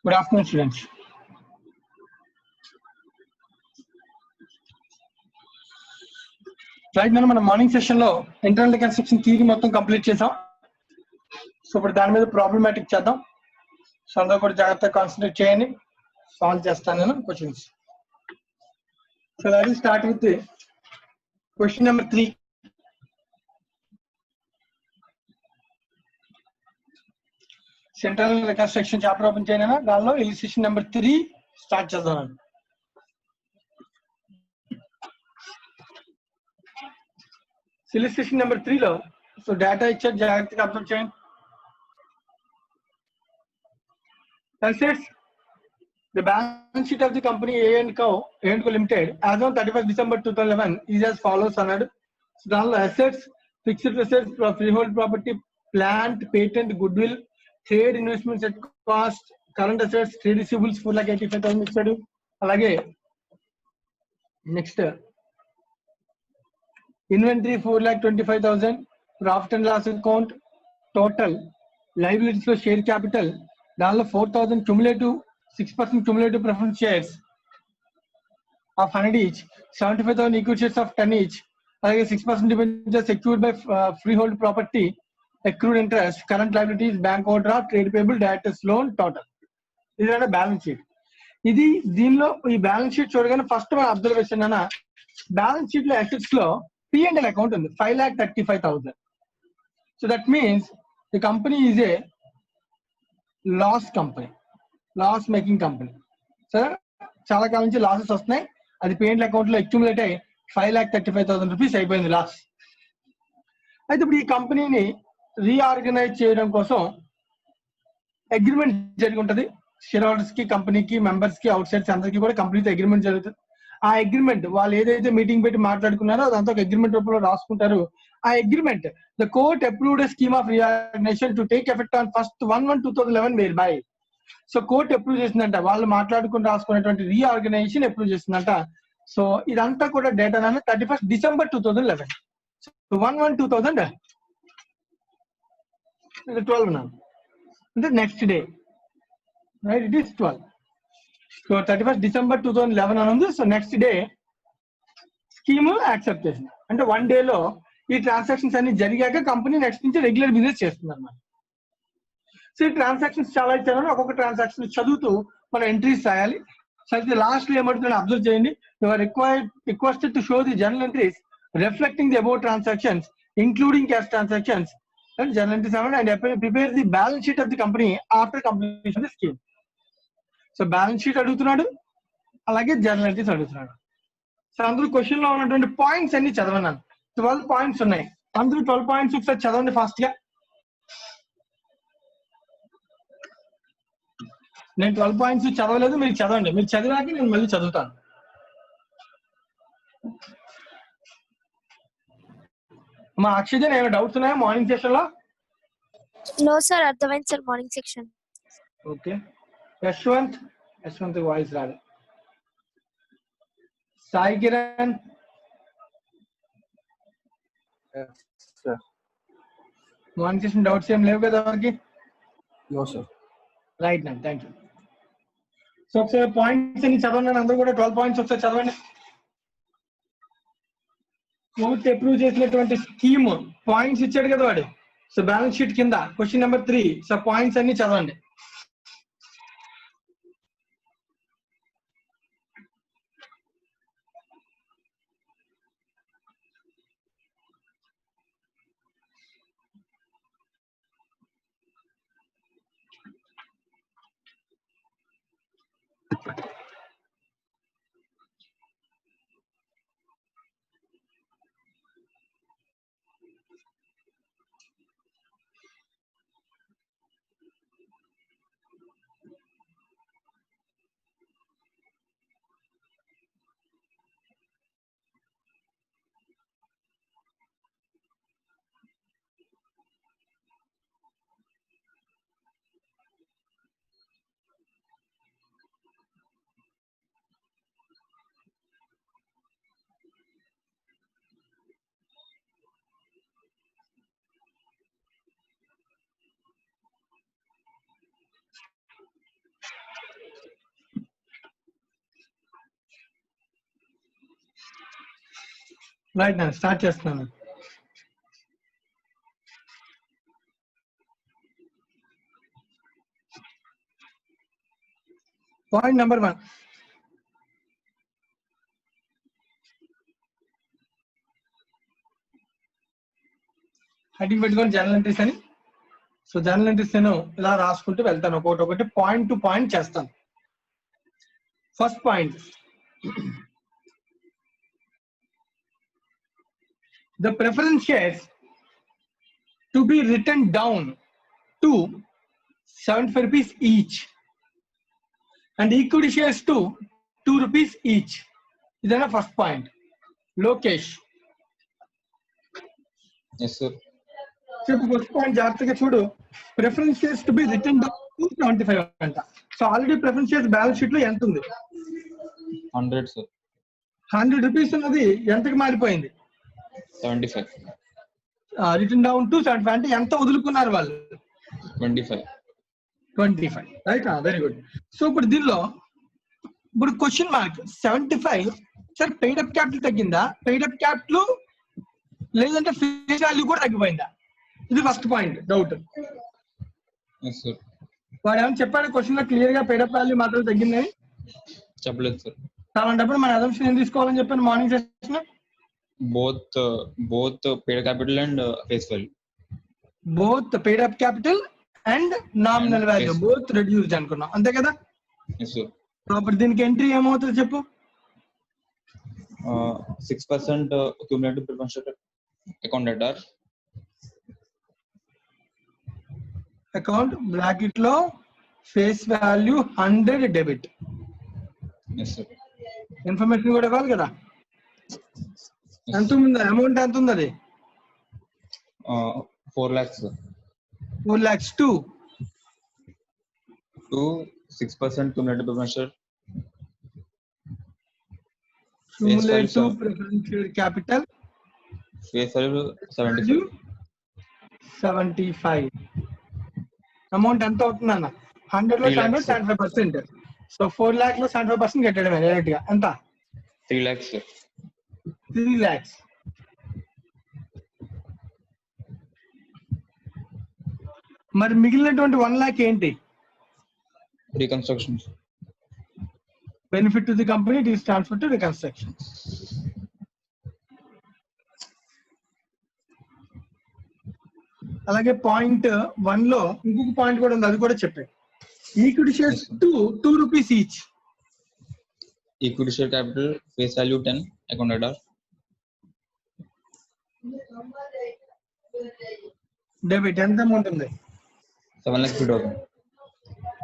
Good afternoon, students. Right now, మన morning session లో internal construction theory మొత్తం complete చేసాం. సో ఇప్పుడు దాని మీద ప్రాబ్లమాటిక్ చేద్దాం. సో అందరూ కూడా జాగ్రత్తగా కాన్సన్ట్రేట్ చేయండి. సాల్వ్ చేస్తాను నేను questions. So let us start with question number 3. Central reconstruction chapter open చేయనా, దానిలో ఇలిస్ట్రేషన్ నెంబర్ 3 స్టార్ట్ చేద్దాం. ఇలిస్ట్రేషన్ నెంబర్ 3 లో సో డేటా ఇచ్చారు, జాగ్రత్తగా అబ్జర్వ్ చేయండి. Assets, the balance sheet of the company A&Co Limited as on 31st December 2011 is as follows అన్నాడు. So దానిలో assets, fixed assets, freehold property, plant, patent, goodwill, trade investments at cost, current assets, trade receivables 4,85,000 ఇచ్చాడు. అలాగే next inventory 4,25,000, profit and loss account, total liabilities లో share capital, దానిలో 4,000 cumulative 6% cumulative preference shares of 100 each, 75,000 equity shares of 10 each, అలాగే 6% debentures secured by free hold property, accrued interest, current liabilities, bank overdraft, trade payable, directors loan, total. ఇది అంటే balance sheet. ఇది దీనిలో ఈ balance sheet చూడగానే first మన observation అన్న balance sheet లో అసెట్స్ లో P&L అకౌంట్ ఉంది 5,35,000. So that means the company is a loss company, loss making company. సరే, చాలా కాలం నుంచి లాసెస్ వస్తున్నాయి. అది P&L అకౌంట్ లో అక్యుములేట్ అయ్యి 5,35,000 రూపీస్ అయిపోయింది లాస్. అయితే ఇప్పుడు ఈ కంపెనీని రీఆర్గనైజ్ చేయడం కోసం అగ్రిమెంట్ జరిగి ఉంటుంది. షేర్ హోల్డర్స్ కి, కంపెనీకి, మెంబర్స్ కి, అవుట్ సైడ్స్ అందరికీ కూడా కంపెనీతో అగ్రిమెంట్ జరుగుతుంది. ఆ అగ్రిమెంట్ వాళ్ళు ఏదైతే మీటింగ్ పెట్టి మాట్లాడుకున్నారో అదంతా ఒక అగ్రిమెంట్ రూపంలో రాసుకుంటారు. ఆ agreement the court approved scheme of reorganisation to take effect on 1/1/2011 whereby. So court approve చేసిందంట, వాళ్ళు మాట్లాడుకుని రాసుకున్నటువంటి రీఆర్గనైజేషన్ అప్రూవ్ చేసిందంట. సో ఇదంతా కూడా డేటా 31st December 2011. సో 1/1/2012 అంటే next day, right? It is 12. So 31st December 2011 అని ఉంది. So next day scheme accept చేసింది. అంటే 1 day లో ఈ ట్రాన్సాక్షన్స్ అన్ని జరిగాక కంపెనీ నెక్స్ట్ నుంచి రెగ్యులర్ బిజినెస్ చేస్తుంది అన్నమాట. సో ఈ ట్రాన్సాక్షన్స్ చాలా ఇచ్చారు, ఒక్కొక్క ట్రాన్సాక్షన్ చదువుతూ మనం ఎంట్రీస్ రాయాలి. సో అయితే లాస్ట్ లో ఏమంటుందని అబ్జర్వ్ చేయండి. You are requested to show the journal entries reflecting the about transactions including cash transactions and journal entries and prepare the balance sheet of the company after completion the scheme. So balance sheet అడుగుతున్నాడు, అలాగే journal entries అడుగుతున్నాడు. So అందులో question లో ఉన్నటువంటి points అన్ని చదవన్నాను. 12 points ఉన్నాయి. అందులో 12 points ఒకసారి చదవండి ఫాస్ట్ గా. నేను 12 పాయింట్స్ చదవలేదు, మీరు చదవండి. మీరు చదివాక నేను మళ్ళీ చదువుతాను. మా అక్షయ్ ఏమైనా డౌట్స్ ఉన్నాయా మార్నింగ్ సెషన్ లో? No sir, అర్థమైంది sir morning section. Okay. Yashwanth voice రాదు. Sai Kiran morning session doubts ఏం లేవు కదా మనకి? No sir. Right ma'am, thank you. So ఒకసారి పాయింట్స్ అన్ని చదవండి, అందరూ కూడా 12 పాయింట్స్ ఒకసారి చదవండి. కోర్ట్ అప్రూవ్ చేసినటువంటి స్కీమ్ పాయింట్స్ ఇచ్చాడు కదా వాడు. సో బ్యాలెన్స్ షీట్ కింద క్వశ్చన్ నెంబర్ 3. సో పాయింట్స్ అన్ని చదవండి. రైట్ నేను స్టార్ట్ చేస్తున్నాను. Point number 1. హెడ్డింగ్ పెట్టుకొని జర్నల్ ఎంట్రీస్ అని. సో జర్నల్ ఎంట్రీస్ నేను ఇలా రాసుకుంటూ వెళ్తాను, ఒకటి పాయింట్ టు పాయింట్ చేస్తాను. First point, the preference shares to be written down to 75 rupees each and equity shares to 2 rupees each. This is first point. Lokesh. Yes, sir. So first point జాగ్రత్తగా చూడు. Preference shares to be written down to 75 అంట. So already preference shares balance sheet లో ఎంత ఉంది? 100, sir. 100 rupees ఉన్నది ఎంతకి మారిపోయింది? 75. Return down to 75 అంటే ఎంత వదులుకున్నారు వాళ్ళు? 25. Right, very good. సో ఇప్పుడు దీనిలో ఇప్పుడు question mark 75 sir paid up capital తగ్గిందా, పెయిడ్ అప్ క్యాపిటల్ లేదంటే ఫేస్ వాల్యూ కూడా తగ్గిపోయిందా? ఇది first point doubt. Yes, sir. వాడు ఏమైనా చెప్పాడు క్వశ్చన్ లో క్లియర్ గా పెయిడ్ అప్ వాల్యూ మాత్రం తగ్గిందని? చెప్పలేదు, సార్. అలాంటప్పుడు మన అజంప్షన్ ఏం తీసుకోవాలని చెప్పాను morning session? both paid capital and face value. Both paid up capital and nominal And value face- both reduced అనుకున్నాం, అంతే కదా? Yes, sir. అప్పుడు దీనికి ఎంట్రీ ఏమవుతుంది చెప్పు? 6% cumulative preference share account debtor. Account bracket లో face value 100 debit. Yes, sir. Information కూడా ఇవ్వాలి కదా. Yes, ఎంత sir. ఉంది అమౌంట్, ఎంత ఉంది అది? 4 lakhs, sir. 4 lakhs to 6% cumulative preference share. cumulative preference share capital Face value 75. 75. Amount ఎంత అవుతుంది అన్న? 100 లో 3 lakhs, 75%. సో 4 lakhs లో 75% కట్టడమే డైరెక్ట్ గా. ఎంత? 3 lakhs, sir. 3 lakhs. మరి మిగిలినటువంటి 1 lakh ఏంటి? Reconstruction. Benefit to the company, it is transfer to reconstruction. అలాగే పాయింట్ 1 లో ఇంకొక పాయింట్ కూడా ఉంది, అది కూడా చెప్పే. Equity shares Yes, sir. To 2 rupees each. Equity share capital, face value 10, account debtor. Debit ఎంత అమౌంట్ ఉంది? 7,50,000.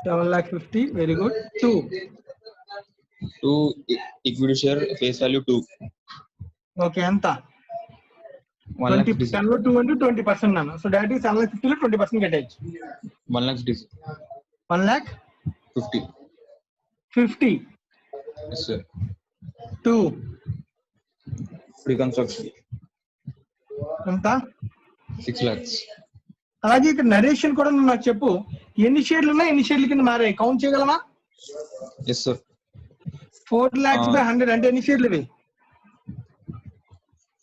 7,50,000. Very good. 2 equity share, face value 2. Okay, ఎంత? 1,50,000. 10 లో 2 అంటే 20% నాన్న. సో డైరెక్ట్ 7,50,000 లో 20% కట్టేయచ్చు. 1,50,000. 1,50,000. Yes, sir. 2 Reconstruction. ఎంత? 6 lakhs. అలాగే ఇక్కడ నరేషన్ కూడా నువ్వు నాకు చెప్పు, ఎన్ని షేర్లు ఉన్నాయి, ఎన్ని షేర్ల కింద మారాయి, కౌంట్ చేయగలమా? Yes, sir. 4 lakhs by 100 అంటే ఎన్ని షేర్లు ఇవి?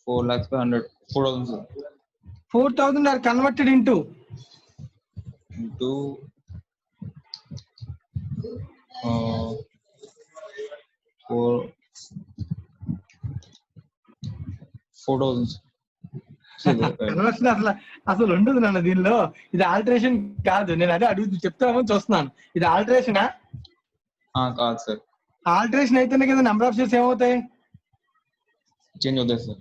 4 lakhs by 100. 4,000, sir. 4,000 are converted into Into 4,000. Conversion అసలు ఉండదు నాన్న దీనిలో. ఇది ఆల్టరేషన్ కాదు, నేను అదే అడుగు చెప్తామని చూస్తున్నాను. ఇది ఆల్టరేషనా? కాదు సార్. ఆల్టరేషన్ అయితేనే కదా నెంబర్ ఆఫ్ షేర్స్ ఏమవుతాయి? చేంజ్ అవుతాయి సార్.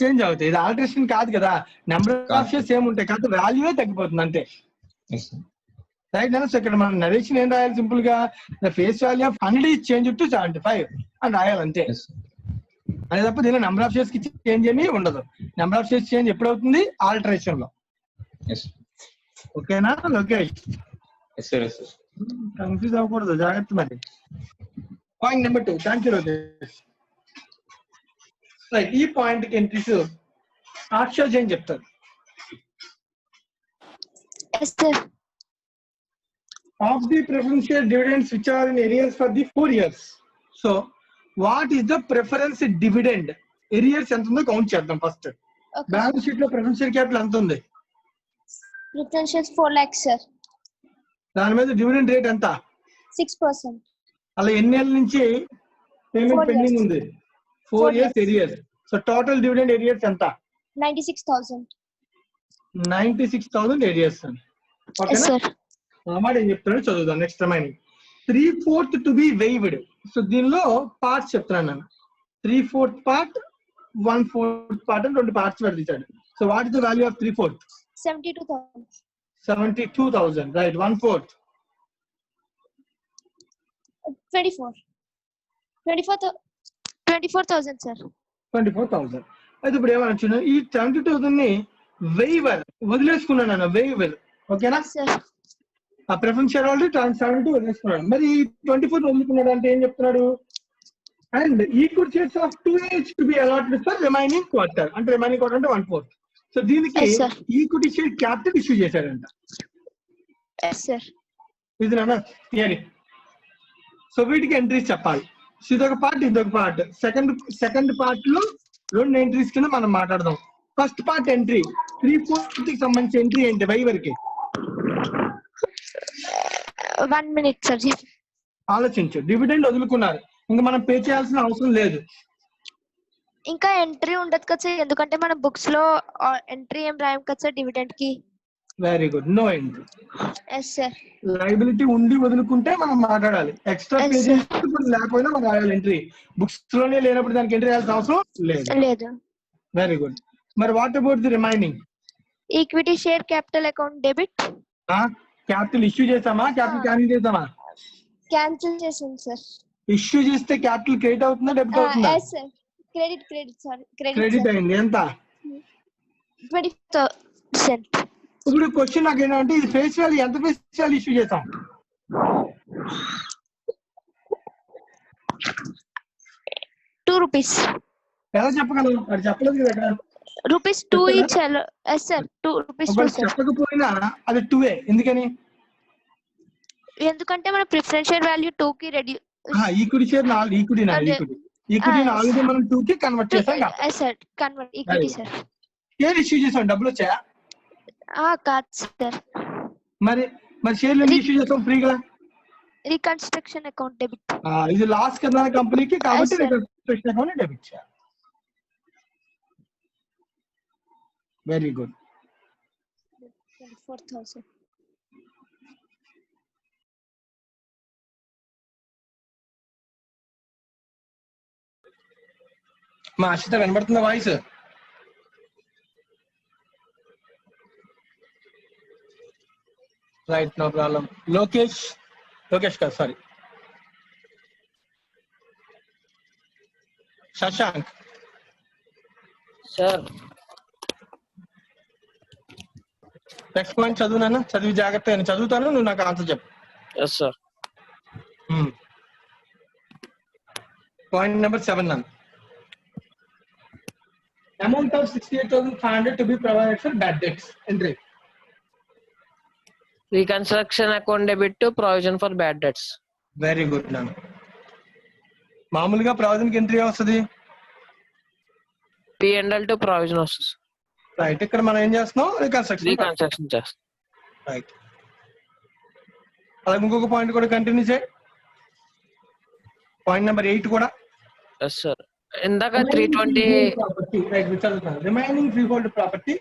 చేంజ్ అవుతాయి. ఇది ఆల్టరేషన్ కాదు కదా, నెంబర్ ఆఫ్ షేర్స్ ఏముంటాయి కాదు, వాల్యూవే తగ్గిపోతుంది అంతే. రైట్ సో ఇక్కడ మనం నరేషన్ ఏం రాయాలి? సింపుల్ గా the face value of 100 is change to 75 అని రాయాలి అంతే. అదే తప్ప దీనిలో నెంబర్ ఆఫ్ షేర్స్ కి చేంజ్ ఏమీ ఉండదు. నెంబర్ ఆఫ్ షేర్స్ చేంజ్ ఎప్పుడు అవుతుంది? ఆల్టరేషన్ లో. ఓకేనా లోకేష్? కన్ఫ్యూజ్ అవ్వకూడదు, జాగ్రత్త మరి. Point number 2. Thank you Lokesh. Right, ఈ పాయింట్ కి ఎంట్రీస్ ఆక్షర్ చేంజ్ చెప్తారు. Of the preference share dividends which are in arrears for the 4 years. So, what is the preference dividend arrears ఎంత ఉందో కౌంట్ చేద్దాం ఫస్ట్. బ్యాలెన్స్ షీట్ లో preferential capital ఎంత ఉంది? Preferential 4 lakhs, sir. దాని మీద డివిడెండ్ రేట్ ఎంత? 6%. అలా ఎన్ని ఏళ్ళ నుంచి పేమెంట్ 4 పెండింగ్ years. ఉంది? 4 years arrears. So total dividend arrears ఎంత? 96,000. 96,000 ఎరియర్స్. Yes, ఓకేనా? sir. మాట ఏం చెప్తాడో చదువుదాం. Next remaining 3/4 to be waived. So దీనిలో పార్ట్స్ చెప్తున్నాను నేను. 3/4 పార్ట్, 1/4 పార్ట్ అని 2 పార్ట్స్ విడదీశాడు. So what is the value of 3/4? 72,000. 72,000, right. 1/4? 24,000, sir. 24,000. అయితే ఇప్పుడు ఏమనొచ్చు, ఈ 72,000 ని వెయివర్ వదిలేసుకున్నాను. వెయివర్ ఓకేనా? Sir. ఆ ప్రిఫరెన్స్ షేర్ హోల్డర్ 72 వదిలేసుకున్నాడు. మరి 24 వదులుకున్నాడు అంటే ఏం చెప్తున్నాడు? And equity shares of 2H to be allotted for remaining quarter. అంటే రిమైనింగ్ క్వార్టర్ అంటే 1/4. సో దీనికి Yes, sir. Equity share capital issue చేశాడంట. Yes, sir. ఇది నాన్న థియరీ. సో వీటికి ఎంట్రీస్ చెప్పాలి. సో ఇదొక పార్ట్, ఇదొక పార్ట్. సెకండ్ పార్ట్ లో 2 ఎంట్రీస్ కింద మనం మాట్లాడదాం. ఫస్ట్ పార్ట్ ఎంట్రీ 3/4 కి సంబంధించి ఎంట్రీ ఏంటి? వైవర్కి 1 minute, sir. ఆలోచించు. డివిడెండ్ వదులుకున్నారు, ఇంకా మనం పే చేయాల్సిన అవసరం లేదు. ఇంకా ఎంట్రీ ఉండదు కదా సార్, ఎందుకంటే మన బుక్స్ లో ఎంట్రీ ఏం రాయం కదా సార్ డివిడెండ్ కి. Very good. No entry. Yes sir. Liability ఉండి వదులుకుంటే మనం మాట్లాడాలి. Extra Yes, pay sir. చేసినప్పుడు లేకపోయినా మనం రాయాలి ఎంట్రీ. బుక్స్ లోనే లేనప్పుడు దానికి ఎంట్రీ చేయాల్సిన అవసరం లేదు. లేదు. Very good. మరి what about the remaining? Equity share capital account debit. Capital issue చేసామా? క్యాపిటల్ క్యాన్సిల్ చేసామా? క్యాన్సిల్ చేసాం సార్. ఇష్యూ చేస్తే క్యాపిటల్ క్రెడిట్ అవుతుందా, డెబిట్ అవుతుందా? Yes sir. Credit sorry. Credit అయింది. ఎంత? 20%. ఇప్పుడు క్వశ్చన్ నాకు ఏంటంటే, ఇది ఫేస్ వాల్యూ ఎంత ఫేస్ వాల్యూ ఇష్యూ చేసాం? 2 rupees. ఎలా చెప్పగలం? అది చెప్పలేదు కదా ఎక్కడ. Rupees 2 each. Yes sir. 2 rupees 2 sir. చెప్పకపోయినా అది 2 ఎందుకని? ఎందుకంటే మన ప్రిఫరెన్షియల్ వాల్యూ 2 కి రెడ్యూస్. ఈక్విటీ షేర్ 4, ఈక్విటీ 4 మనం 2 కి కన్వర్ట్ చేసాం. Yes sir. Convert equity sir. Share issue చేసాం, డబ్బులు వచ్చాయా? కాదు సార్. మరి షేర్లు ఇష్యూ చేసాం ఫ్రీగా. Reconstruction account debit. ఇది లాస్ కదా కంపెనీకి, కాబట్టి Yes, sir. Reconstruction account debit చేయాలి. Very good. 24,000. మా అశ్విత వినబడుతుందా voice? Right, no problem. Lokesh కాదు, sorry, Shashank. Sir next point చదువునా? చదివి జాగ్రత్త. నేను చదువుతాను, నువ్వు నాకు ఆన్సర్ చెప్పు. Yes sir. పాయింట్ నెంబర్ 7 నన్ను. Amount of 68,500 to be provided for bad debts. Entry. Reconstruction account debit to provision for bad debts. Very good, Nana. మామూలుగా ప్రొవిజన్ కి ఎంట్రీ వస్తుంది. P&L to provision వస్తుంది. రైట్. ఇక్కడ మనం ఏం చేస్తున్నాం? రీకన్స్ట్రక్షన్ చేస్తాం. రైట్. అలాగే ఇంకొక పాయింట్ కూడా కంటిన్యూ చేయి. పాయింట్ నెంబర్ 8 కూడా. Yes sir. ఇందాక 320 remaining free hold property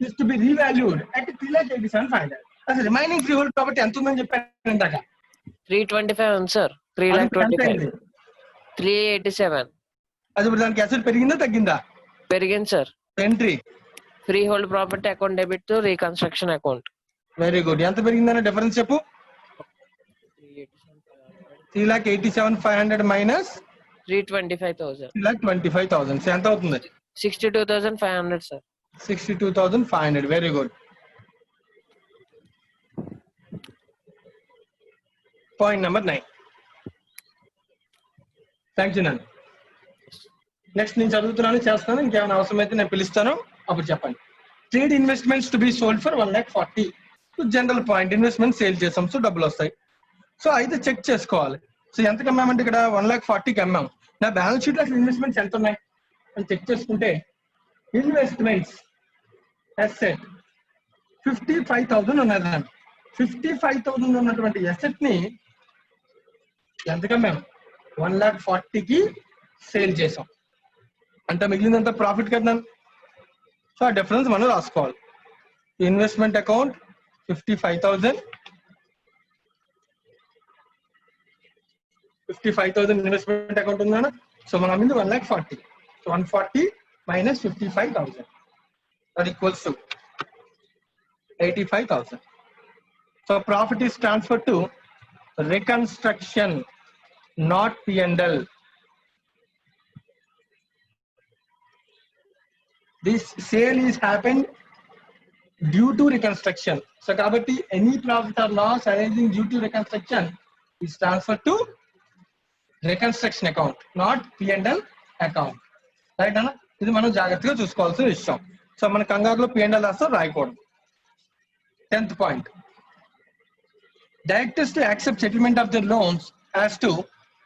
is to be revalued at 3,87,500. అసలు రిమైనింగ్ ఫ్రీ హోల్డ్ ప్రాపర్టీ ఎంత ఉందని చెప్పాను ఇందాక? 325 ఉంది సార్. 3,25,000. 387. అది ఇప్పుడు దానికి అసలు పెరిగిందా తగ్గిందా? పెరిగింది sir. Entry free hold property account debit to reconstruction account. Very good. ఎంత పెరిగిందన్న డిఫరెన్స్ చెప్పు. 3,87,500 మైనస్ 325,000. 3,25,000. ఎంత అవుతుంది? 62,500 sir. 62,500. Very good. Point number 9. Thank you నన్ను. నెక్స్ట్ నేను చదువుతున్నాను, చేస్తాను. ఇంకేమైనా అవసరం అయితే నేను పిలుస్తాను, అప్పుడు చెప్పండి. Trade investments to be sold for 1,40,000. General point, investment sale చేసాం, సో డబ్బులు వస్తాయి. సో అయితే చెక్ చేసుకోవాలి. సో ఎంతకి అమ్మామంటే ఇక్కడ 1,40,000కి అమ్మాం. నా బ్యాలెన్స్ షీట్ లో అసలు ఇన్వెస్ట్మెంట్స్ ఎంత ఉన్నాయి? అని చెక్ చేసుకుంటే ఇన్వెస్ట్మెంట్స్ అసెట్ 55,000 ఉన్నది. 55,000 ఉన్నటువంటి అసెట్ ని ఎంతగా మేము 1,40,000కి సేల్ చేసాం. అంటే మిగిలినంత ప్రాఫిట్ కదా. సో ఆ డిఫరెన్స్ మనం రాసుకోవాలి. ఇన్వెస్ట్మెంట్ అకౌంట్ 55,000 ఇన్వెస్ట్మెంట్ అకౌంట్ ఉందా. సో మనం అమ్మింది 1,40,000. So 140 minus 55,000 that equals to 85,000. So profit is transferred to reconstruction, not P&L. This sale is happened due to reconstruction. So kabatti any profit or loss arising due to reconstruction is transferred to reconstruction account, not P&L account. Right Anna? ఇది మనం జాగ్రత్తగా చూసుకోవాల్సిన విషయం. So మన కంగారులో P&L రాస్తే రాయకూడదు. 10th point. Directors to accept settlement of their loans as to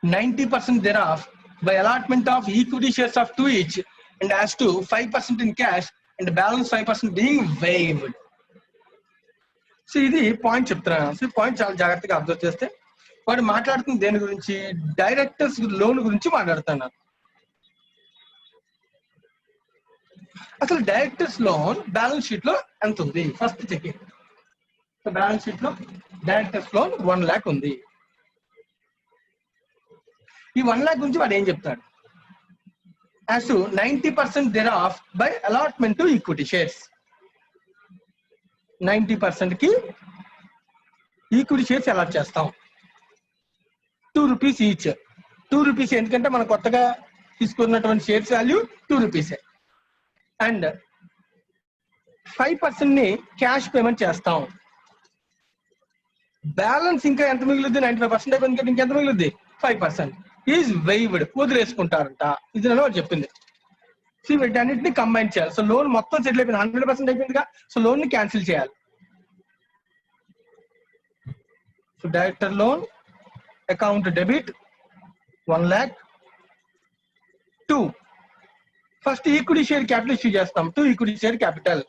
90% thereof by allotment of equity shares of 2 each and as to 5% in cash and the balance 5% being waived. So ఇది point చెప్తున్నాను. So point చాలా జాగ్రత్తగా observe చేస్తే వాడు మాట్లాడుతున్న దేని గురించి, directors loan గురించి మాట్లాడుతున్నారు. అసలు డైరెక్టర్స్ లోన్ బ్యాలెన్స్ షీట్ లో ఎంత ఉంది first checking. So balance sheet లో డైరెక్టర్స్ లోన్ 1 lakh ఉంది. ఈ 1 lakh గురించి వాడు ఏం చెప్తాడు, as to 90% thereof by allotment to equity shares. 90% కి ఈక్విటీ షేర్స్ అలాట్ చేస్తాం. 2 rupees ఈచ్. 2 rupees ఎందుకంటే మనం కొత్తగా తీసుకున్నటువంటి షేర్స్ వాల్యూ 2 rupees. అండ్ 5% ని క్యాష్ పేమెంట్ చేస్తాం. బ్యాలెన్స్ ఇంకా ఎంత మిగులుద్ది, 95% అయిపోయింది కదా, ఇంకెంత మిగులుద్ది 5% ఈజ్ వెయివ్డ్, వదిలేసుకుంటారంట. ఇది నేను చెప్పింది. సో వీటన్నిటిని కంబైన్ చేయాలి. సో లోన్ మొత్తం సెటిల్ అయిపోయింది, 100% అయిపోయిందిగా. సో లోన్ ని క్యాన్సిల్ చేయాలి. So director loan account debit 1 lakh. 2 first equity share capital issue చేస్తాం. 2 ఈక్విటీ షేర్ క్యాపిటల్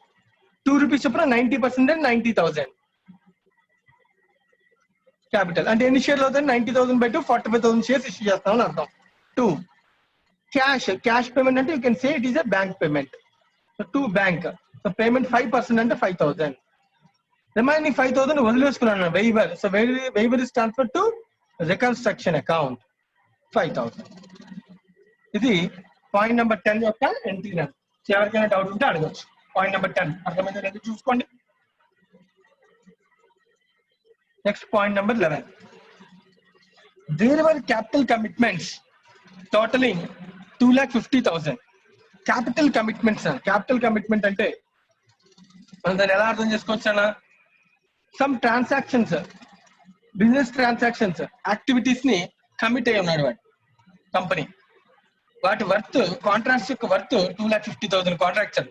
2 rupees చొప్పున 90% అంటే 90,000 క్యాపిటల్. అంటే ఎన్ని షేర్లు అవుతాయి, 90,000 by 2 45,000 షేర్స్ ఇష్యూ చేస్తామని అర్థం. 2 క్యాష్ పేమెంట్ అంటే you can say it is a bank payment. So 2 bank. So payment 5% అంటే 5,000. రిమైనింగ్ 5,000 వదిలేసుకున్నాను waiver. So waiver is transfer to reconstruction account 5,000. ఇది పాయింట్ నెంబర్ 10 యొక్క ఎంట్రీ. ఎవరికైనా డౌట్ ఉంటే అడగచ్చు. పాయింట్ నెంబర్ 10 అర్థమైందో లేదో చూసుకోండి. Next point number 11. There were capital commitments totaling 2,50,000. Capital commitments. Capital commitment అంటే మనం దాన్ని ఎలా అర్థం చేసుకోవచ్చు అన్న, some transactions, business transactions, activities ని కమిట్ అయి ఉన్నాడు వాడు కంపెనీ. వాటి వర్త్, కాంట్రాక్ట్స్ యొక్క worth 2,50,000 contracts.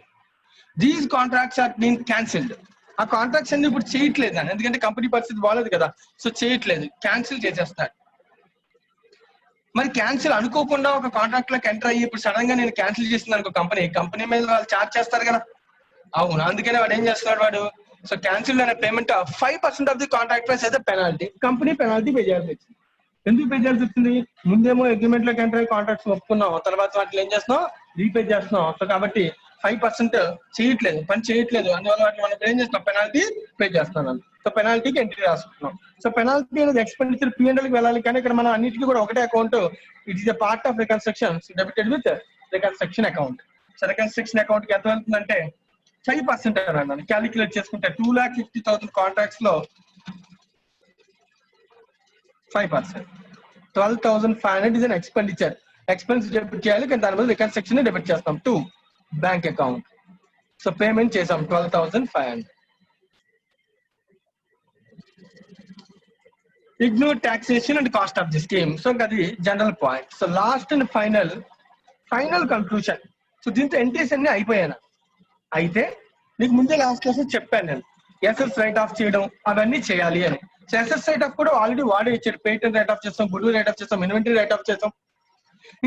These contracts are been cancelled. ఆ కాంట్రాక్ట్స్ అన్ని ఇప్పుడు చేయట్లేదు అని, ఎందుకంటే కంపెనీ పరిస్థితి బాగాలేదు కదా. సో చేయట్లేదు, క్యాన్సిల్ చేసేస్తాడు. మరి క్యాన్సిల్ అనుకోకుండా ఒక కాంట్రాక్ట్ లోకి ఎంటర్ అయ్యి ఇప్పుడు సడన్ గా నేను క్యాన్సిల్ చేస్తున్నాను అనుకో, కంపెనీ మీద వాళ్ళు చార్జ్ చేస్తారు కదా. అవును, అందుకనే వాడు ఏం చేస్తున్నాడు వాడు, సో క్యాన్సిల్ అనే payment 5% of the contract price అయితే పెనాల్టీ. కంపెనీ పెనాల్టీ పే చేయాల్సి వచ్చింది. ఎందుకు పే చేయాల్సి వచ్చింది, ముందేమో అగ్రిమెంట్ లోకి ఎంటర్ అయ్యి కాంట్రాక్ట్స్ ఒప్పుకున్నాం, తర్వాత వాటిని ఏం చేస్తున్నాం, రీపే చేస్తున్నాం. సో కాబట్టి 5% చేయట్లేదు, పని చేయట్లేదు, అందువల్ల వాటిని మనం ఏం చేస్తున్నాం, పెనాల్టీ పే చేస్తున్నాం. సో పెనాల్టీకి ఎంట్రీ రాసుకుంటున్నాం. సో పెనాల్టీ అనేది ఎక్స్పెండిచర్ P&L కి వెళ్ళాలి, కానీ ఇక్కడ మనం అన్నిటికీ కూడా ఒకటే account. It is a part of reconstruction debited with reconstruction account. So reconstruction account కి ఎంత వెళ్తుందంటే 5% అన్నాను. క్యాలిక్యులేట్ చేసుకుంటే 2,50,000 కాంట్రాక్ట్స్ లో 5%, 12,500 is an expenditure. Expense debit చేయాలి, కానీ దాని మీద రికన్స్ట్రక్షన్ డెబిట్ చేస్తాం. 2 బ్యాంక్ అకౌంట్. సో పేమెంట్ చేసాం 12,500. Ignore taxation and cost of the scheme. So అది general point. So last and final conclusion. So దీంతో ఎంట్రీస్ అన్ని అయిపోయాను. అయితే నీకు ముందే లాస్ట్ క్లాస్ చెప్పాను నేను, ఎస్ఎస్ రైట్ ఆఫ్ చేయడం అవన్నీ చేయాలి అని. సో ఎస్ఎస్ రైట్ ఆఫ్ కూడా ఆల్రెడీ వాడే ఇచ్చాడు. పేటెంట్ రైట్ ఆఫ్ చేస్తాం, గుడ్ రైట్ ఆఫ్ చేస్తాం, ఇన్వెంటరీ రైట్ ఆఫ్ చేస్తాం.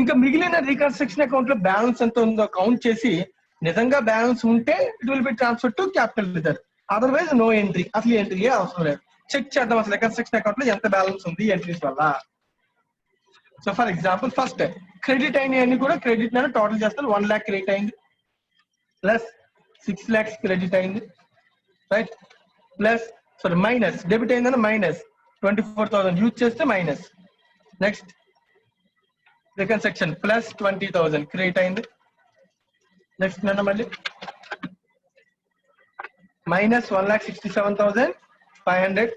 ఇంకా మిగిలిన రీకన్స్ట్రక్షన్ అకౌంట్ లో బ్యాలెన్స్ ఎంత ఉందో కౌంట్ చేసి నిజంగా బ్యాలెన్స్ ఉంటే it will be transfer to capital reserve, otherwise no entry, అసలు ఎంట్రీ అవసరం లేదు. చెక్ చేద్దాం అసలు రీకన్స్ట్రక్షన్ అకౌంట్ లో ఎంత బ్యాలెన్స్ ఉంది ఎంట్రీస్ వల్ల. So for example first credit అయినవన్నీ కూడా క్రెడిట్ అని టోటల్ చేస్తారు. 1 lakh క్రెడిట్ అయింది ప్లస్ 6 lakhs క్రెడిట్ అయింది, right, plus sorry minus debit అయిందని మైనస్ 24,000 యూజ్ చేస్తే minus. Next reconstruction plus 20,000 credit అయింది. నెక్స్ట్ నన్ను మళ్ళీ మైనస్ 1,67,500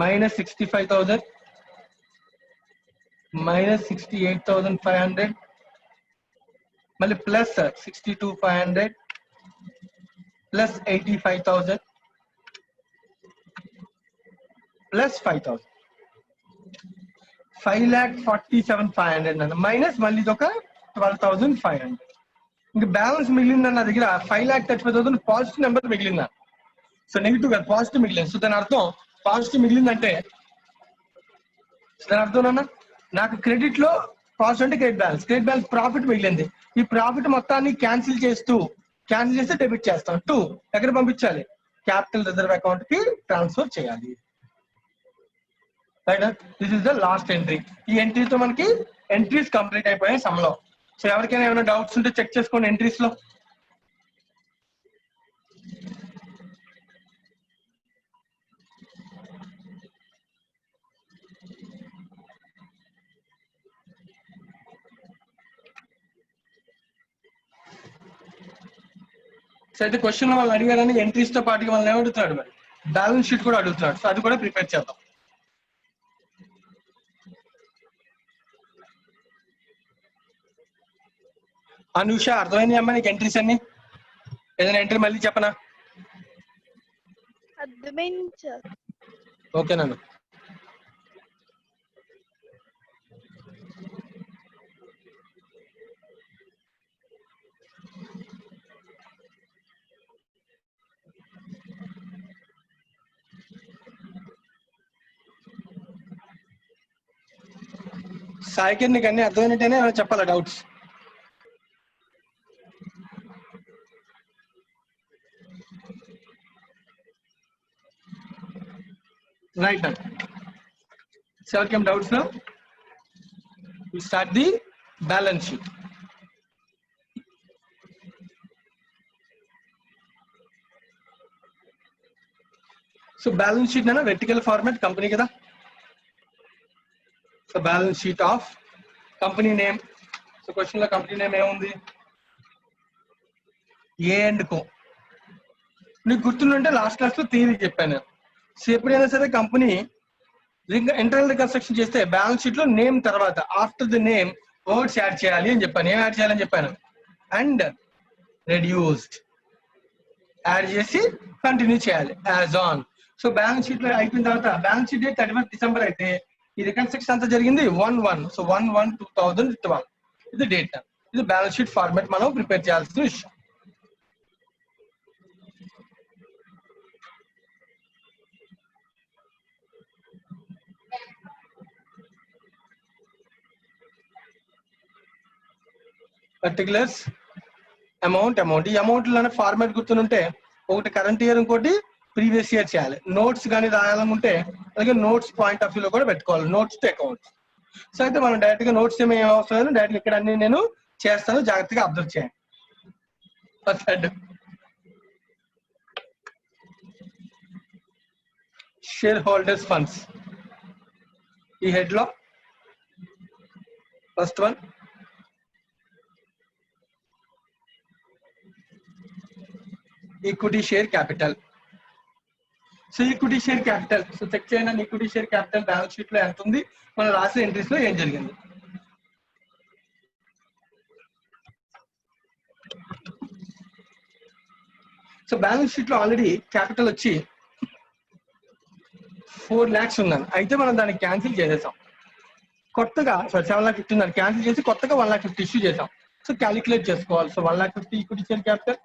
minus 65,000 minus 68,500 మళ్ళీ ప్లస్ 62,500 ప్లస్ 85,000 ప్లస్ 5,000 5,47,500 మైనస్ మళ్ళీ ఇది ఒక 12,500. ఇంకా బ్యాలెన్స్ మిగిలిందన్న నా దగ్గర 5,35,000 పాజిటివ్ నెంబర్ మిగిలిందా. సో నెగిటివ్ కాదు పాజిటివ్ మిగిలింది. సో దాని అర్థం పాజిటివ్ మిగిలిందంటే దాని అర్థం అన్న నాకు క్రెడిట్ లో పాజిటివ్ అంటే క్రెడిట్ బ్యాలెన్స్ ప్రాఫిట్ మిగిలింది. ఈ ప్రాఫిట్ మొత్తాన్ని క్యాన్సిల్ చేస్తే డెబిట్ చేస్తాం. 2 ఎక్కడ పంపించాలి, క్యాపిటల్ రిజర్వ్ అకౌంట్ కి ట్రాన్స్ఫర్ చేయాలి. Right, this is the last entry. ఈ ఎంట్రీతో మనకి ఎంట్రీస్ కంప్లీట్ అయిపోయాయి సమ్లో. సో ఎవరికైనా ఏమైనా డౌట్స్ ఉంటే చెక్ చేసుకోండి ఎంట్రీస్ లో. సో అయితే క్వశ్చన్ వాళ్ళు అడిగారని ఎంట్రీస్ తో పాటుగా వాళ్ళని ఏమడుగుతున్నాడు, మరి బ్యాలెన్స్ షీట్ కూడా అడుగుతున్నాడు. సో అది కూడా ప్రిపేర్ చేద్దాం. అనుష అర్థమైంది అమ్మా నీకు ఎంట్రీస్ అన్ని? ఏదైనా ఎంట్రీ మళ్ళీ చెప్పనా? అర్థమైంది సార్. ఓకేనండి. సాయికి నీకు అన్ని అర్థమైనట్టేనే చెప్పాలా డౌట్స్? రైట్ అండి. సో ఎవరికేం డౌట్స్ లో we start the balance sheet. So balance sheet అన్న వెర్టికల్ ఫార్మాట్ కంపెనీ కదా. So balance sheet of company name. So question లో కంపెనీ నేమ్ ఏముంది, ఏ అండ్ కో. నీకు గుర్తుంటే లాస్ట్ క్లాస్ లో థియరీ చెప్పాను. సో ఎప్పుడైనా సరే కంపెనీ ఇంటర్నల్ రికన్స్ట్రక్షన్ చేస్తే బ్యాలెన్స్ షీట్ లో నేమ్ తర్వాత after the name words add చేయాలి అని చెప్పాను. ఏం యాడ్ చేయాలని చెప్పాను, అండ్ రెడ్యూస్డ్ యాడ్ చేసి కంటిన్యూ చేయాలి as on. So balance sheet లో అయిపోయిన తర్వాత బ్యాలెన్స్ షీట్ 31st December అయితే ఈ రికన్స్ట్రక్షన్ అంతా జరిగింది 1/1. సో 1/1/2012 ఇది డేట్. ఇది బ్యాలెన్స్ షీట్ ఫార్మాట్ మనం ప్రిపేర్ చేయాల్సిన విషయం. పర్టికులర్స్ అమౌంట్ ఈ అమౌంట్ లోనే ఫార్మాట్ గుర్తుంటే ఒకటి కరెంట్ ఇయర్ ఇంకోటి ప్రీవియస్ ఇయర్ చేయాలి. నోట్స్ కానీ రాయాలనుకుంటే అలాగే నోట్స్ పాయింట్ ఆఫ్ వ్యూలో కూడా పెట్టుకోవాలి, నోట్స్ టు అకౌంట్స్. సో అయితే మనం డైరెక్ట్ గా నోట్స్ ఏమి అవసరం లేదు, డైరెక్ట్ ఇక్కడ అన్ని నేను చేస్తాను, జాగ్రత్తగా అబ్జర్వ్ చేయండి. షేర్ హోల్డర్స్ ఫండ్స్ ఈ హెడ్ లో first one equity share capital. So equity share capital so check చేయండి. Equity share capital balance sheet లో ఎంత ఉంది, మనం రాసిన ఎంట్రీస్ లో ఏం జరిగింది. సో బ్యాలెన్స్ షీట్ లో ఆల్రెడీ క్యాపిటల్ వచ్చి 4 lakhs ఉందని, అయితే మనం దాన్ని క్యాన్సిల్ చేసేసాం. కొత్తగా 7 lakh 50 ఉందని క్యాన్సిల్ చేసి కొత్తగా 1 lakh 50 ఇష్యూ చేసాం. సో క్యాలిక్యులేట్ చేసుకోవాలి. So 1 lakh 50 equity share capital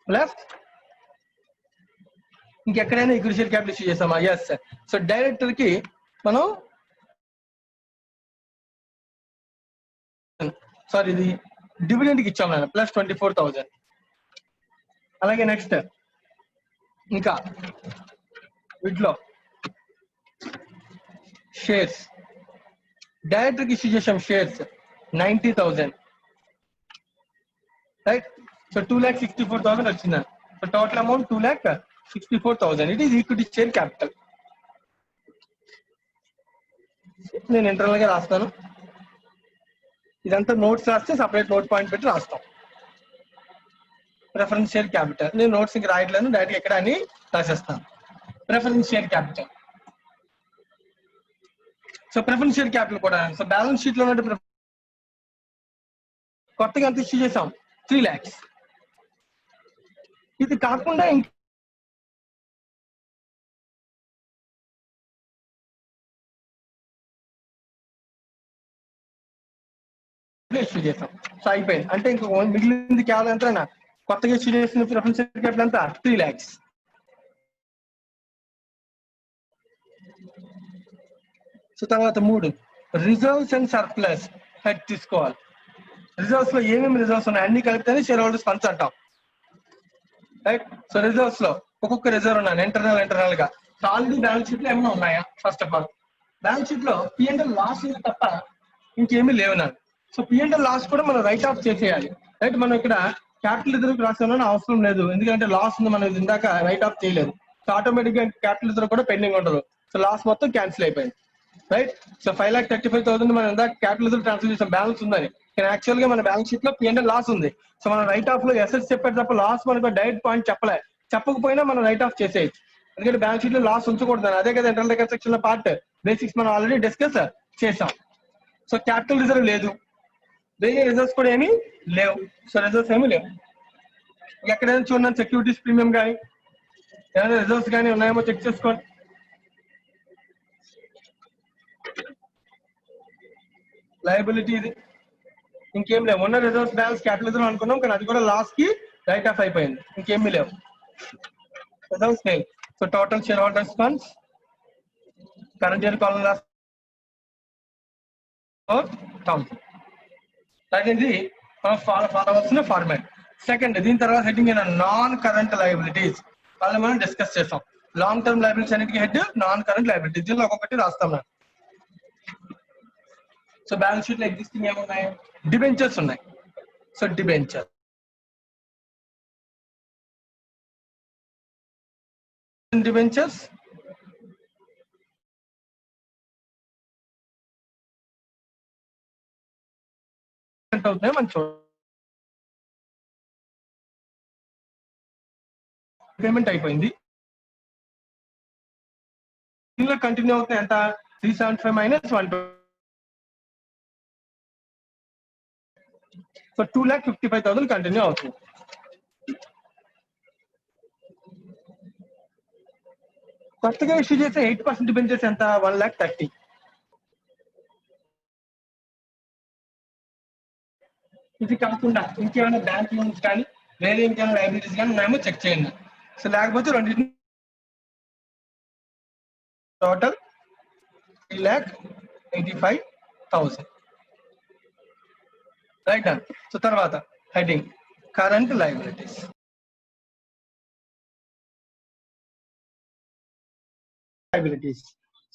plus ఇంకెక్కడైనా ఈక్విటీ షేర్ క్యాపిటల్ ఇష్యూ చేసామా? ఎస్. సో డైరెక్టర్ కి మనం సారీ ఇది డివిడెండ్ కి ఇచ్చాం నేను ప్లస్ 24,000. అలాగే నెక్స్ట్ ఇంకా వీటిలో షేర్స్ డైరెక్టర్ కి ఇష్యూ చేసాం షేర్స్ 90,000 రైట్. సో 2,64,000 వచ్చిందని. So total amount 2,64,000. It is equity share capital. నేను ఇంటర్నల్ గా రాస్తాను. ఇదంతా నోట్స్ రాస్తే సపరేట్ నోట్ పాయింట్ పెట్టి రాస్తాం. ప్రిఫరెన్స్ షేర్ క్యాపిటల్ నేను నోట్స్ ఇంక రాయట్లేదు, డైరెక్ట్ ఎక్కడ అని రాసేస్తాను. Preference share capital. So preference share capital కూడా సో బ్యాలెన్స్ షీట్ లో ఉన్న కొత్తగా ఎంత ఇష్యూ చేసాం 3 lakhs. ఇది కాకుండా ఇష్యూ చేసాం. సో అయిపోయింది. అంటే ఇంకో మిగిలింది కేవలం ఎంత కొత్తగా ఇష్యూ చేసిన ప్రిఫరెన్స్ షేర్ క్యాపిటల్ అంతా 3 lakhs. సో తర్వాత 3 రిజర్వ్స్ అండ్ సర్ప్లస్ హెడ్ తీసుకోవాలి. రిజర్వ్స్ లో ఏమేమి రిజర్వ్స్ ఉన్నాయి అన్ని కలిపితేనే షేర్ హోల్డర్స్ ఫండ్స్ అంటాం రైట్. సో రిజర్వ్స్ లో ఒక్కొక్క రిజర్వ్ ఉన్నాయి ఇంటర్నల్ గా. సో ఆల్రెడీ బ్యాలెన్స్ షీట్ లో ఏమైనా ఉన్నాయా? First of all balance sheet లో P&L లాస్ తప్ప ఇంకేమీ లేవు నాకు. సో P&L లాస్ కూడా మనం రైట్ ఆఫ్ చేసేయాలి రైట్. మనం ఇక్కడ క్యాపిటల్ రిజర్వ్ రాసామని అవసరం లేదు, ఎందుకంటే లాస్ ఉంది మనం ఇందాక రైట్ ఆఫ్ చేయలేదు. సో ఆటోమేటిక్ గా క్యాపిటల్ రిజర్వ్ కూడా పెండింగ్ ఉండదు. సో లాస్ మొత్తం క్యాన్సిల్ అయిపోయింది రైట్. సో 5,35,000 మనం ఇందాక క్యాపిటల్ రిజర్వ్ ట్రాన్స్ఫర్ చేసాం బ్యాలెన్స్ ఉందని, కానీ యాక్చువల్ గా మన బ్యాలెన్స్ షీట్ లో P&L లాస్ ఉంది. సో మనం రైట్ ఆఫ్ లో ఎసెట్స్ చెప్పారు తప్ప లాస్ మనకు డైరెక్ట్ పాయింట్ చెప్పకపోయినా మనం రైట్ ఆఫ్ చేసేయచ్చు, ఎందుకంటే బ్యాలెన్స్ షీట్ లో లాస్ ఉంచకూడదు. అదే కదా ఇంటర్నల్ రికర్ సెక్షన్ లో పార్ట్ బేసిక్స్ మనం ఆల్రెడీ డిస్కస్ చేసాం. సో క్యాపిటల్ రిజర్వ్ లేదు, వేరే రిజర్వ్స్ కూడా ఏమీ లేవు. సో రిజర్వ్స్ ఏమీ లేవు. ఎక్కడైనా చూడండి సెక్యూరిటీస్ ప్రీమియం కానీ ఏమైనా రిజర్వ్స్ కానీ ఉన్నాయేమో చెక్ చేసుకోండి. లయబిలిటీ ఇది ఇంకేం లేవు. ఉన్న రిజర్వ్స్ బ్యాలెన్స్ క్యాపిటల్ రిజర్వ్ అనుకున్నాం, కానీ అది కూడా లాస్ కి రైట్ ఆఫ్ అయిపోయింది. ఇంకేమీ లేవు రిజర్వ్స్ లేవు. So total share holders funds current year కాలం లాస్ 4,000. ఇది ఫాలో అవ్వాల్సిన ఫార్మాట్. సెకండ్ దీని తర్వాత హెడ్డింగ్ నాన్ కరెంట్ లయబిలిటీస్ వాళ్ళు మనం డిస్కస్ చేస్తాం. లాంగ్ టర్మ్ లయబిలిటీస్ అన్నిటికీ హెడ్ నాన్ కరెంట్ లయబిలిటీస్. దీనిలో ఒక్కొక్కటి రాస్తాం నాకు. సో బ్యాలెన్స్ షీట్ లో ఎగ్జిస్టింగ్ ఏమున్నాయి? డిబెంచర్స్ ఉన్నాయి. సో డిబెంచర్ డిబెంచర్స్ అవుతున్నాయి మనం చూడండి. పేమెంట్ అయిపోయింది. దీనిలో కంటిన్యూ అవుతాయి ఎంత? 375 మైనస్ 120. సో 2,55,000 కంటిన్యూ అవుతుంది. కొత్తగా ఇష్యూ చేసే 8% డిబెంచర్స్ ఎంత? 1,30,000. ఇది కాకుండా ఇంకేమైనా బ్యాంక్ లోన్స్ కానీ వేరే ఇంకేమైనా లైబిలిటీస్ కానీ ఉన్నాయేమో చెక్ చేయండి. సో లేకపోతే రెండింటిని టోటల్ 3,85,000 రైట్. సో తర్వాత heading current liabilities.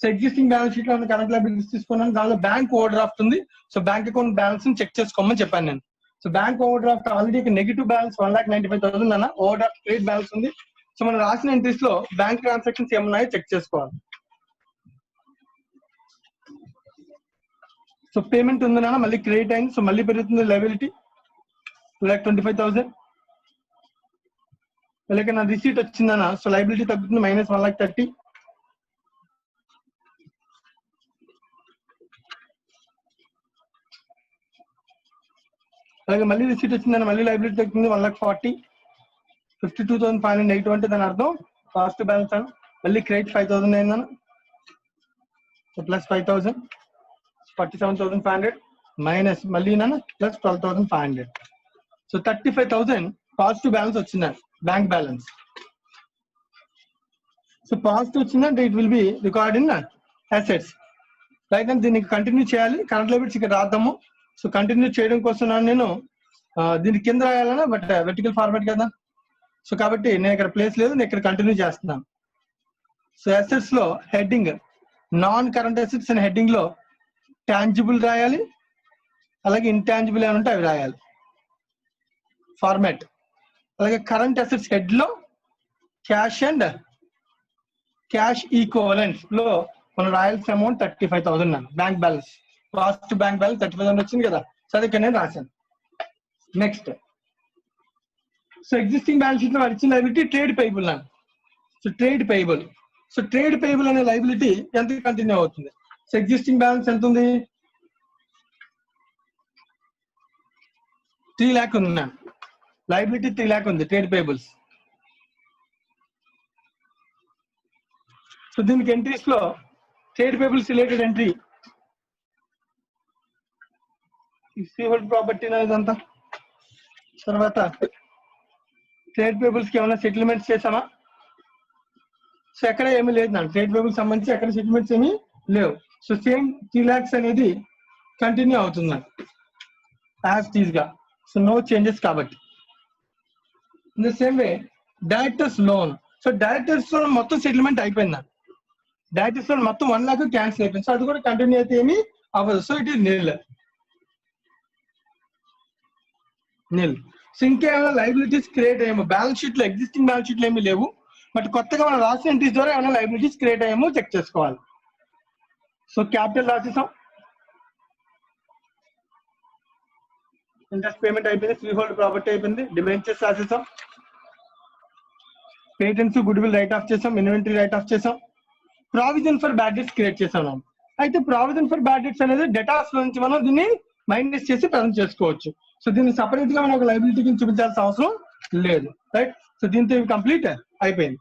So existing balance sheet లో కరెంట్ లయబిలిటీస్ తీసుకున్నాను. దానిలో బ్యాంక్ ఓవర్ డ్రాఫ్ట్ ఉంది. So bank account balance check చేసుకోమని చెప్పాను నేను. So bank overdraft already negative balance 1,95,000 అన్న ఓవర్ డ్రాఫ్ట్ క్రెడిట్ బ్యాలెన్స్ ఉంది. సో మనం రాసిన ఎంట్రీస్ లో బ్యాంక్ ట్రాన్సాక్షన్స్ ఏమున్నాయో చెక్ చేసుకోవాలి. సో పేమెంట్ ఉందన్నా మళ్ళీ క్రెడిట్ అయింది. సో మళ్ళీ పెరుగుతుంది లయబిలిటీ 2,25,000. అలాగే నా రిసీట్ వచ్చిందన్నా సో లయబిలిటీ తగ్గుతుంది మైనస్ 1,30,000. అలాగే మళ్ళీ రిసీట్ వచ్చిందని మళ్ళీ లయబిలిటీ తగ్గుతుంది 1,40,000. 52,508 అంటే దాని అర్థం కాస్ట్ బ్యాలెన్స్ అని. మళ్ళీ క్రెడిట్ 5,000 అయిందన్న. సో ప్లస్ 5,000 47,500 మైనస్ మళ్ళీ ప్లస్ 12,500. సో 35,000 పాజిటివ్ బ్యాలెన్స్ వచ్చిందండి బ్యాంక్ బ్యాలెన్స్. సో పాజిటివ్ వచ్చిందంటే it will B record in assets. Right and దీనికి కంటిన్యూ చేయాలి. కరెంట్ లయబిలిటీస్ ఇక్కడ రాద్దాము. సో కంటిన్యూ చేయడం కోసం నేను దీని కింద రాయాలన్నా, బట్ వెర్టికల్ ఫార్మాట్ కదా, సో కాబట్టి నేను ఇక్కడ ప్లేస్ లేదు, నేను ఇక్కడ కంటిన్యూ చేస్తున్నాను. సో అసెట్స్ లో హెడ్డింగ్ నాన్ కరెంట్ అసెట్స్ అనే హెడ్డింగ్ లో టాంజిబుల్ రాయాలి, అలాగే ఇంటాంజిబుల్ ఏమంటే అవి రాయాలి ఫార్మాట్. అలాగే కరెంట్ అసెట్స్ హెడ్ లో క్యాష్ అండ్ క్యాష్ ఈక్వలెంట్స్ లో మనం రాయాల్సిన amount 35,000 bank balance. Last bank balance 35,000 వచ్చింది కదా, సో అది ఇక్కడ నేను రాశాను. Next, so existing balance sheet లో ఇచ్చిన లైబిలిటీ ట్రేడ్ పేయబుల్ అన్న. So trade payable, so trade payable అనే లైబిలిటీ ఎంత కంటిన్యూ అవుతుంది? సో ఎగ్జిస్టింగ్ బ్యాలెన్స్ ఎంత ఉంది? 3 lakh ఉంది. లైబిలిటీ 3 lakh ఉంది ట్రేడ్ పేయబుల్స్. సో దీనికి ఎంట్రీస్ లో trade payables related entry freehold property ఇదంతా. తర్వాత ట్రేడ్ పేబుల్స్ కి ఏమైనా సెటిల్మెంట్స్ చేసామా? సో ఎక్కడ ఏమీ లేదు నా ట్రేడ్ పేబుల్స్ సంబంధించి ఎక్కడ సెటిల్మెంట్స్ ఏమీ లేవు. సో సేమ్ 3 lakhs అనేది కంటిన్యూ అవుతుంది యాజ్ టీజ్ గా. సో నో చేంజెస్ కాబట్టి. In the same way directors loan. So directors loan మొత్తం సెటిల్మెంట్ అయిపోయింది. డైరెక్టర్స్ లోన్ మొత్తం 1 lakh క్యాన్సిల్ అయిపోయింది. సో అది కూడా కంటిన్యూ అయితే ఏమీ అవ్వదు. So it is nil. So ఇంకేమైనా లైబిలిటీస్ క్రియేట్ అయ్యాము బ్యాలెన్స్ షీట్ లో, ఎగ్జిస్టింగ్ బ్యాలెన్స్ షీట్ లో ఏమీ లేవు, బట్ కొత్తగా మనం రాసిన ఎంట్రీస్ ద్వారా ఏమైనా లైబిలిటీస్ క్రియేట్ అయ్యామో చెక్ చేసుకోవాలి. సో క్యాపిటల్ రాసేసాం, ఇంట్రెస్ట్ పేమెంట్ అయిపోయింది, ఫ్రీ హోల్డ్ ప్రాపర్టీ అయిపోయింది, డిబెంచర్స్ రాసేసాం, patents good will write off చేసాం, ఇన్వెంటరీ రైట్ ఆఫ్ చేసాం, provision for bad debts create చేసాం. అయితే ప్రావిజన్ ఫర్ బ్యాడ్ డెట్స్ అనేది డేటాస్ నుంచి మనం దీన్ని మైనస్ చేసి ప్రజెంట్ చేసుకోవచ్చు. సో దీన్ని సపరేట్ గా మనం ఒక లైబిలిటీ కింద చూపించాల్సిన అవసరం లేదు. రైట్, సో దీంతో కంప్లీట్ అయిపోయింది.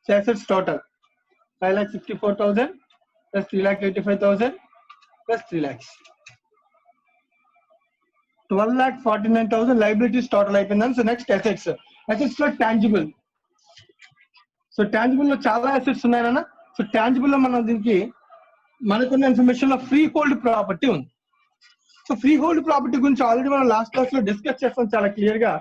So assets total 5,64,000 plus 3,85,000 plus 3 lakhs 12,49,000 liabilities total అయిపోయిందని. So next assets. అసెట్స్ లో టాంజిబుల్. సో టాంజిబుల్ లో చాలా అసెట్స్ ఉన్నాయన్న. సో టాంజిబుల్ లో మనం దీనికి మనకున్న ఇన్ఫర్మేషన్ లో ఫ్రీ హోల్డ్ ప్రాపర్టీ ఉంది. సో ఫ్రీ హోల్డ్ ప్రాపర్టీ గురించి ఆల్రెడీ మనం లాస్ట్ క్లాస్ లో డిస్కస్ చేస్తాం చాలా క్లియర్ గా.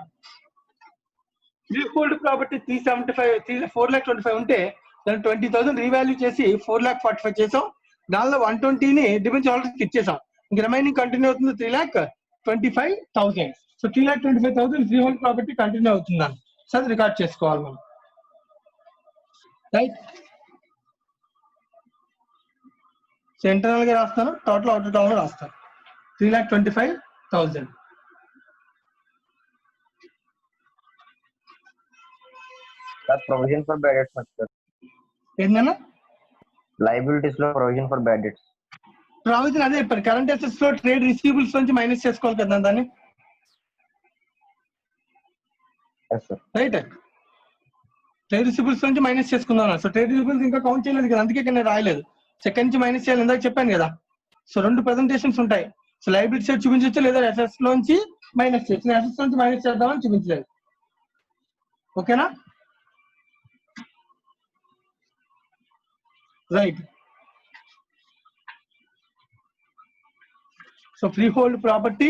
ఫ్రీ హోల్డ్ ప్రాపర్టీ 4,25,000 ఉంటే దాన్ని 20,000 రీవాల్యూ చేసి 4,45,000 చేసాం. దానిలో 120ని డిబెంచర్ హోల్డర్స్ ఇచ్చేసాం. ఇంక రిమైనింగ్ కంటిన్యూ అవుతుంది 3,25,000. So 3,25,000 free hold property continue అవుతుందని. సో అది రికార్డ్ చేసుకోవాలి మనం. రైట్, సో ఇంటర్నల్ గా రాస్తాను, టోటల్ అవుటర్ కాలంలో రాస్తాను 3,25,000. provision for bad debts sir. ఏంటన్నా Liabilities లో provision for bad debts. Provision అదే చెప్పాను, కరెంట్ అసెట్స్ లో ట్రేడ్ రిసీవబుల్స్ నుంచి మైనస్ చేసుకోవాలి కదా దాన్ని. Yes sir. Right, trade receivables నుంచి మైనస్ చేసుకుందాం. సో ట్రేడ్ రిసీవబుల్స్ ఇంకా కౌంట్ చేయలేదు కదా, అందుకే నేను రాయలేదు. సెకండ్ నుంచి మైనస్ చేయాలి ఇందాక చెప్పాను కదా. సో 2 ప్రెజెంటేషన్స్ ఉంటాయి. సో లైబిలిటీ సైడ్ చూపించవచ్చు, లేదా అసెట్స్ లోంచి మైనస్ చేయొచ్చు. అసెట్స్ నుంచి మైనస్ చేద్దామని చూపించలేదు. ఓకేనా? Right, so free hold property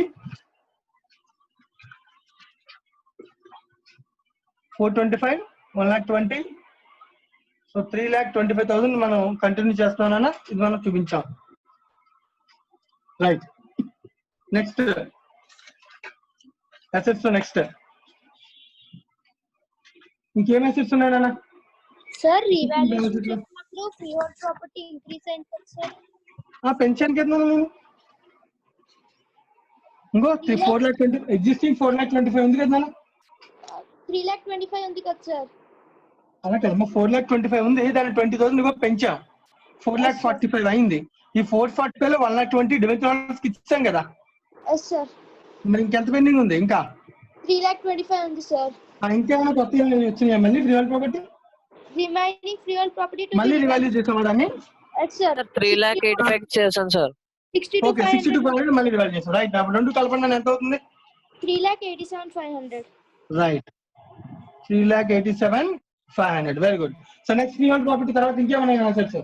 425, 1,20,000. So 3,25,000 మనం కంటిన్యూ చేస్తున్నామన్నా, ఇది మనం చూపించాం. Right, next assets. నెక్స్ట్ ఇంకేం అసెట్స్ ఉన్నాయన్నా? సార్ రీవాల్యుయేషన్ చేసినప్పుడు ఫ్రీ హోల్డ్ ప్రాపర్టీ ఇంక్రీజ్ అయింది కదా సార్. పెన్షన్ కింద ఇంకో 4,20,000 ఎగ్జిస్టింగ్ 4,25,000 ఉంది కదా. 3,25,000 ఉంది కదా సార్. అలా కదా, 4,25,000 ఉంది, దాన్ని 20,000 ఇవ్వ పెంచాం, 4,45,000 అయింది. ఈ 445 లో 1,20,000 డిబెంచర్ ఇచ్చాం కదా. మరి ఇంకెంత పెండింగ్ ఉంది? ఇంకా 3,25,000 ఉంది సార్. ఇంకేమైనా కొత్త వచ్చినాయా మళ్ళీ free hold property? Remaining free hold property మళ్ళీ రివాల్యూ చేసామా దాన్ని? సార్ 3,85,000 చేశాను సార్. 62,500 మళ్ళీ రివాల్యూ చేసాం. రైట్, అప్పుడు రెండు కలపండి ఎంత అవుతుంది? 3,87,500. Right, 3,87,500 500. Very good. So next free hold property తర్వాత ఇంకేమైనా ఆన్సర్స్?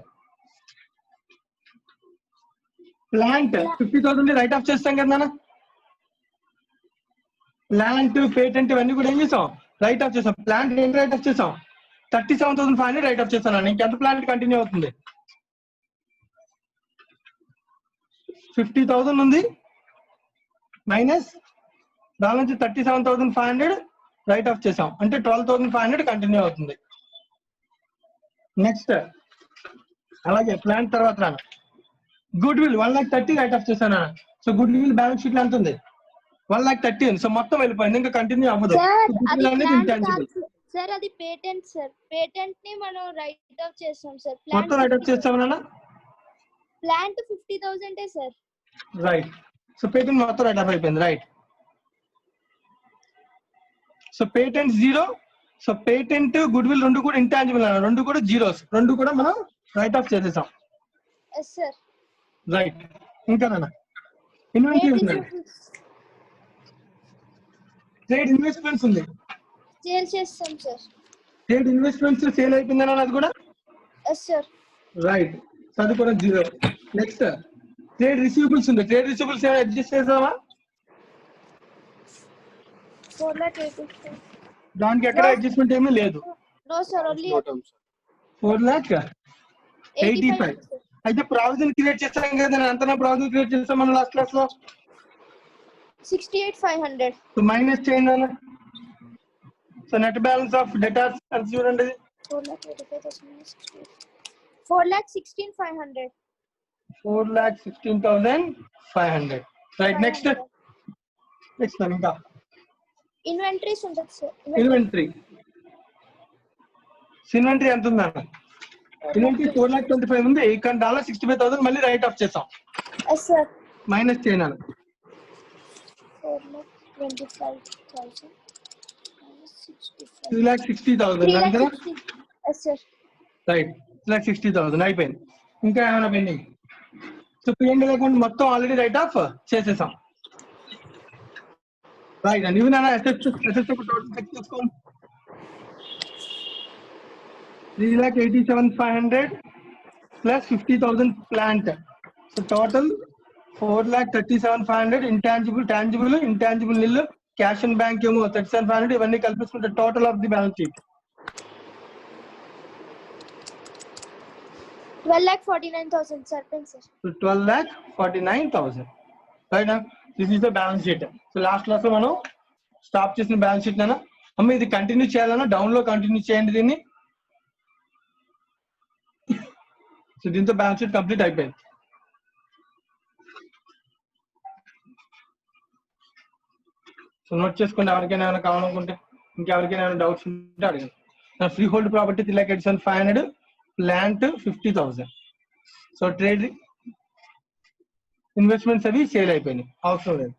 ప్లాంట్ 50,000 రైట్ ఆఫ్ చేస్తాం కదా నాన్న. ప్లాంట్ పేటెంట్ ఇవన్నీ కూడా ఏం చేసాం? రైట్ ఆఫ్ చేసాం. ప్లాంట్ ఏం రైట్ ఆఫ్ చేసాం? 37,500 రైట్ ఆఫ్ చేస్తాను. ఇంకెంత ప్లాంట్ కంటిన్యూ అవుతుంది? 50,000 ఉంది మైనస్ బ్యాలెన్స్ 37,500 రైట్ ఆఫ్ చేసాం. అంటే 12,500 కంటిన్యూ అవుతుంది. నెక్స్ట్ అలాగే ప్లాంట్ తర్వాత రాను గుడ్ విల్ 1,30,000 రైట్ ఆఫ్ చేశాను. So good will balance sheet లో ఎంత ఉంది? 1,30,000 ఉంది. సో మొత్తం వెళ్ళిపోయింది, ఇంకా కంటిన్యూ అవ్వదు. సార్ అది పేటెంట్ సార్. పేటెంట్ ని మనం రైట్ ఆఫ్ చేస్తాం సార్. మొత్తం రైట్ ఆఫ్ చేస్తాం నాన్న. Plant 50,000 sir. Right. So patent మొత్తం రైట్ ఆఫ్ అయిపోయింది. Right. So patent 0. So patent good will రెండు కూడా ఇంటాంజిబుల్ అన్న, రెండు కూడా జీరోస్, రెండు కూడా మనం రైట్ ఆఫ్ చేసేసాం. Yes sir. రైట్. ఇంకా నాన్న ఇన్వెంటరీ ఉంది, ట్రేడ్ ఇన్వెస్ట్మెంట్స్ ఉంది. సేల్ చేస్తాం సార్. ట్రేడ్ ఇన్వెస్ట్మెంట్స్ సేల్ అయిపోయిందన్న, అది కూడా ఎస్ సార్. రైట్. సో అది కూడా 0. నెక్స్ట్ ట్రేడ్ రిసీవబుల్స్ ఉంది. ట్రేడ్ రిసీవబుల్స్ ఏమైనా అడ్జస్ట్ చేసావా? 4,80,000. దానికి ఎక్కడ అడ్జస్ట్మెంట్ ఏమీ లేదు. No sir, only 4,85,000. అయితే ప్రావిజన్ క్రియేట్ చేస్తాం కదా, అంత ప్రావిజన్ క్రియేట్ చేస్తాం మనం లాస్ట్ క్లాస్ లో. 68,500. సో మైనస్ చేయండి అన్న. So net balance of debtors అని చూడండి. 4,16,500. 4,16,500. రైట్. నెక్స్ట్ ఇంకా ఇన్వెంటరీస్ ఉంటుంది సార్. ఇన్వెంటరీ ఎంత ఉందన్న? ఇన్వెంటరీ 4,25,000 ఉంది. ఇక్కడ $65,000 మళ్ళీ రైట్ ఆఫ్ చేసాం. Yes sir. మైనస్ చేయాలి. 4,25,000 $2,60,000 కదా. Yes sir. రైట్. 2,60,000 అయిపోయింది. ఇంకా ఏమైనా పెండింగ్? సో P&L అకౌంట్ మొత్తం ఆల్రెడీ రైట్ ఆఫ్ చేసేసాం. రైట్ అండి. ఇవి నా అసెట్స్ టోటల్ చెక్ చేసుకోండి. 3,87,500 plus 50,000 plant. So total 4,37,500. Intangible, tangible, intangible nil, cash and bank ఏమో 37,500. ఇవన్నీ కలిపేసుకుంటే total of the balance sheet 12,49,000 sir. Sir 12,49,000. Right. This is the balance sheet. So last class లో మనం stop చేసిన balance sheet నాన్న. అమ్మ ఇది కంటిన్యూ చేయాలన్నా డౌన్ లో కంటిన్యూ చేయండి దీన్ని. సో దీంతో బ్యాలెన్స్ షీట్ కంప్లీట్ అయిపోయింది. సో నోట్ చేసుకోండి, ఎవరికైనా ఏమైనా కావాలనుకుంటే, ఇంకెవరికైనా ఏమైనా డౌట్స్ ఉంటే అడగండి. Free hold property 3,87,500, plant 50,000. So trade investments అవి సేల్ అయిపోయినాయి, అవసరం లేదు.